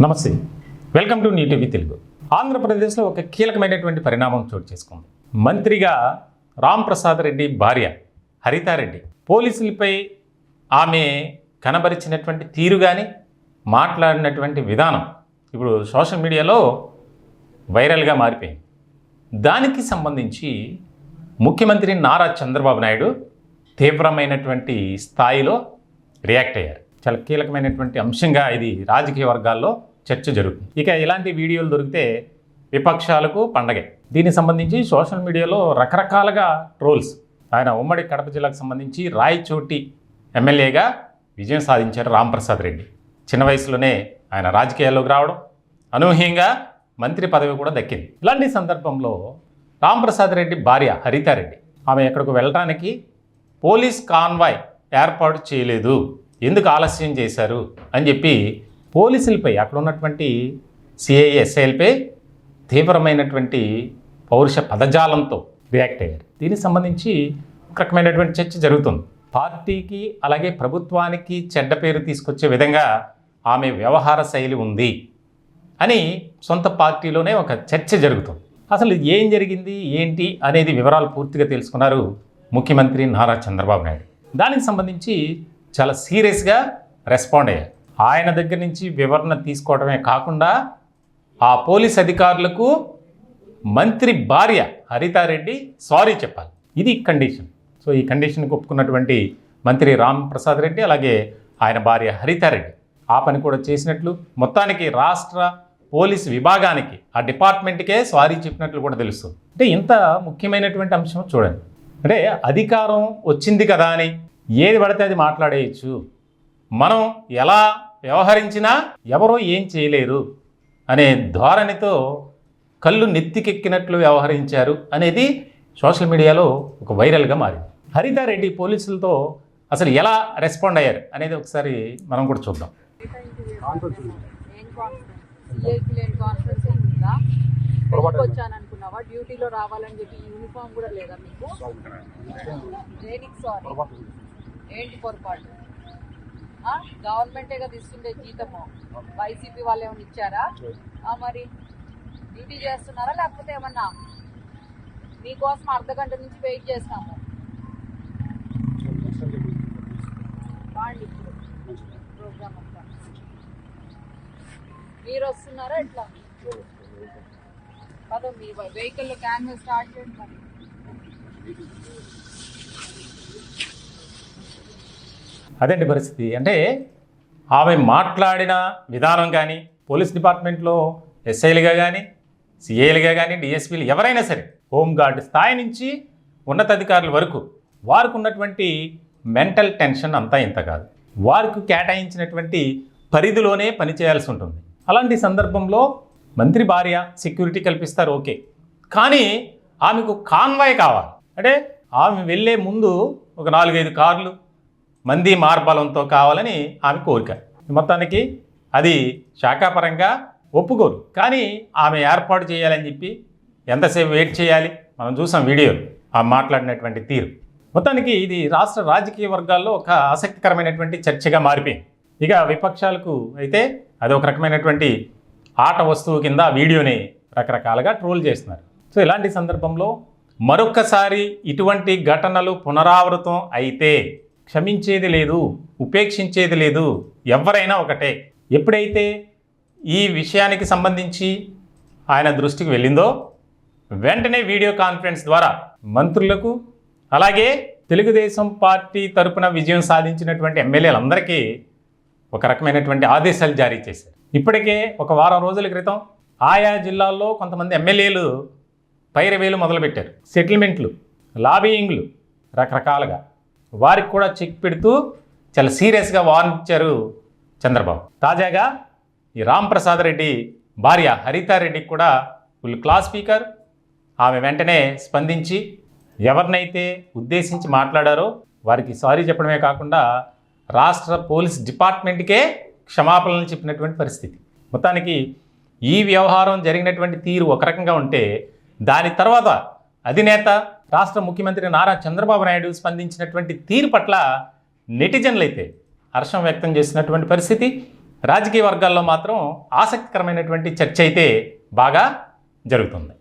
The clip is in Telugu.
నమస్తే, వెల్కమ్ టు న్యూటీవీ తెలుగు. ఆంధ్రప్రదేశ్లో ఒక కీలకమైనటువంటి పరిణామం చోటు చేసుకుంది. మంత్రిగా రాంప్రసాద్ రెడ్డి భార్య హరితారెడ్డి పోలీసులపై ఆమె కనబరిచినటువంటి తీరు కానీ మాట్లాడినటువంటి విధానం ఇప్పుడు సోషల్ మీడియాలో వైరల్గా మారిపోయింది. దానికి సంబంధించి ముఖ్యమంత్రి నారా చంద్రబాబు నాయుడు తీవ్రమైనటువంటి స్థాయిలో రియాక్ట్ అయ్యారు. చాలా కీలకమైనటువంటి అంశంగా ఇది రాజకీయ వర్గాల్లో చర్చ జరుగుతుంది. ఇక ఇలాంటి వీడియోలు దొరికితే విపక్షాలకు పండగే. దీనికి సంబంధించి సోషల్ మీడియాలో రకరకాలుగా ట్రోల్స్. ఆయన ఉమ్మడి కడప జిల్లాకు సంబంధించి రాయచోటి ఎమ్మెల్యేగా విజయం సాధించారు రాంప్రసాద్ రెడ్డి. చిన్న వయసులోనే ఆయన రాజకీయాల్లోకి రావడం, అనూహ్యంగా మంత్రి పదవి కూడా దక్కింది. ఇలాంటి సందర్భంలో రాంప్రసాద్ రెడ్డి భార్య హరితారెడ్డి ఆమె ఎక్కడికి వెళ్ళడానికి పోలీస్ కాన్వాయ్ ఏర్పాటు చేయలేదు, ఎందుకు ఆలస్యం చేశారు అని చెప్పి పోలీసులపై, అక్కడ ఉన్నటువంటి సిఐ ఎస్ఐలపై తీవ్రమైనటువంటి పౌరుష పదజాలంతో రియాక్ట్ అయ్యారు. దీనికి సంబంధించి ఒక రకమైనటువంటి చర్చ జరుగుతుంది. పార్టీకి అలాగే ప్రభుత్వానికి చెడ్డ పేరు తీసుకొచ్చే విధంగా ఆమె వ్యవహార శైలి ఉంది అని సొంత పార్టీలోనే ఒక చర్చ జరుగుతుంది. అసలు ఏం జరిగింది ఏంటి అనేది వివరాలు పూర్తిగా తెలుసుకున్నారు ముఖ్యమంత్రి నారా చంద్రబాబు నాయుడు. దానికి సంబంధించి చాలా సీరియస్గా రెస్పాండ్ అయ్యారు. ఆయన దగ్గర నుంచి వివరణ తీసుకోవడమే కాకుండా ఆ పోలీస్ అధికారులకు మంత్రి భార్య హరితారెడ్డి సారీ చెప్పాలి. ఇది కండిషన్. సో ఈ కండిషన్కి ఒప్పుకున్నటువంటి మంత్రి రాంప్రసాద్ రెడ్డి అలాగే ఆయన భార్య హరితారెడ్డి ఆ పని కూడా చేసినట్లు, మొత్తానికి రాష్ట్ర పోలీస్ విభాగానికి, ఆ డిపార్ట్మెంట్కే సారీ చెప్పినట్లు కూడా తెలుస్తుంది. అంటే ఇంత ముఖ్యమైనటువంటి అంశం చూడండి. అంటే అధికారం వచ్చింది కదా అని ఏది పడితే అది మాట్లాడేయచ్చు, మనం ఎలా వ్యవహరించినా ఎవరో ఏం చేయలేరు అనే ధోరణితో కళ్ళు నెత్తికెక్కినట్లు వ్యవహరించారు అనేది సోషల్ మీడియాలో ఒక వైరల్గా మారింది. హరితారెడ్డి పోలీసులతో అసలు ఎలా రెస్పాండ్ అయ్యారు అనేది ఒకసారి మనం కూడా చూద్దాం. వచ్చాననుకున్నావా? డ్యూటీలో రావాలని చెప్పి యూనిఫామ్ కూడా లేదా మీకు? దేనికి సారీ? ఏంటి పొరపాటు? గవర్నమెంటే కదా ఇస్తుండే జీతము, వైసీపీ వాళ్ళు ఏమైనా ఇచ్చారా? మరి డ్యూటీ చేస్తున్నారా లేకపోతే ఏమన్నా? మీకోసం అర్ధగంట నుంచి వెయిట్ చేస్తాము. బాండి ఇప్పుడు ప్రోగ్రామ్ అంతా మీరు వస్తున్నారా ఎట్లా? అదో మీ వెహికల్లో క్యాన్వా స్టార్ట్ చేయండి. మరి అదేంటి పరిస్థితి అంటే ఆమె మాట్లాడిన విధానం కానీ, పోలీస్ డిపార్ట్మెంట్లో ఎస్ఐలుగా కానీ, సిఐలుగా కానీ, డిఎస్పీలు ఎవరైనా సరే, హోంగార్డ్ స్థాయి నుంచి ఉన్నతాధికారుల వరకు వారికి ఉన్నటువంటి మెంటల్ టెన్షన్ అంతా ఇంత కాదు. వారికి కేటాయించినటువంటి పరిధిలోనే పనిచేయాల్సి ఉంటుంది. అలాంటి సందర్భంలో మంత్రి భార్య సెక్యూరిటీ కల్పిస్తారు, ఓకే, కానీ ఆమెకు కాన్వాయ్ కావాలి. అంటే ఆమె వెళ్ళే ముందు ఒక 4-5 కార్లు మంది మార్బలంతో కావాలని ఆమె కోరిక. మొత్తానికి అది శాఖాపరంగా ఒప్పుకోరు, కానీ ఆమె ఏర్పాటు చేయాలని చెప్పి ఎంతసేపు వెయిట్ చేయాలి? మనం చూసాం వీడియో ఆమె మాట్లాడినటువంటి తీరు. మొత్తానికి ఇది రాష్ట్ర రాజకీయ వర్గాల్లో ఒక ఆసక్తికరమైనటువంటి చర్చగా మారిపోయింది. ఇక విపక్షాలకు అయితే అది ఒక రకమైనటువంటి ఆట వస్తువు కింద వీడియోని రకరకాలుగా ట్రోల్ చేస్తున్నారు. సో ఇలాంటి సందర్భంలో మరొక్కసారి ఇటువంటి ఘటనలు పునరావృతం అయితే క్షమించేది లేదు, ఉపేక్షించేది లేదు, ఎవరైనా ఒకటే. ఎప్పుడైతే ఈ విషయానికి సంబంధించి ఆయన దృష్టికి వెళ్ళిందో వెంటనే వీడియో కాన్ఫరెన్స్ ద్వారా మంత్రులకు అలాగే తెలుగుదేశం పార్టీ తరపున విజయం సాధించినటువంటి ఎమ్మెల్యేలందరికీ ఒక రకమైనటువంటి ఆదేశాలు జారీ చేశారు. ఇప్పటికే ఒక వారం రోజుల క్రితం ఆయా జిల్లాల్లో కొంతమంది ఎమ్మెల్యేలు పైరవేలు మొదలుపెట్టారు. సెటిల్మెంట్లు, లాబియింగ్లు రకరకాలుగా వారికి కూడా చెక్ పెడుతూ చాలా సీరియస్గా వార్నించారు చంద్రబాబు. తాజాగా ఈ రాంప్రసాద్ రెడ్డి భార్య హరితారెడ్డికి కూడా ఫుల్ క్లాస్ స్పీకర్ ఆమె వెంటనే స్పందించి ఎవరినైతే ఉద్దేశించి మాట్లాడారో వారికి సారీ చెప్పడమే కాకుండా రాష్ట్ర పోలీస్ డిపార్ట్మెంట్కే క్షమాపణలు చెప్పినటువంటి పరిస్థితి. మొత్తానికి ఈ వ్యవహారం జరిగినటువంటి తీరు ఒక రకంగా ఉంటే, దాని తర్వాత అధినేత రాష్ట్ర ముఖ్యమంత్రి నారా చంద్రబాబు నాయుడు స్పందించినటువంటి తీరు పట్ల నెటిజన్లు అయితే హర్షం వ్యక్తం చేసినటువంటి పరిస్థితి. రాజకీయ వర్గాల్లో మాత్రం ఆసక్తికరమైనటువంటి చర్చ అయితే బాగా జరుగుతుంది.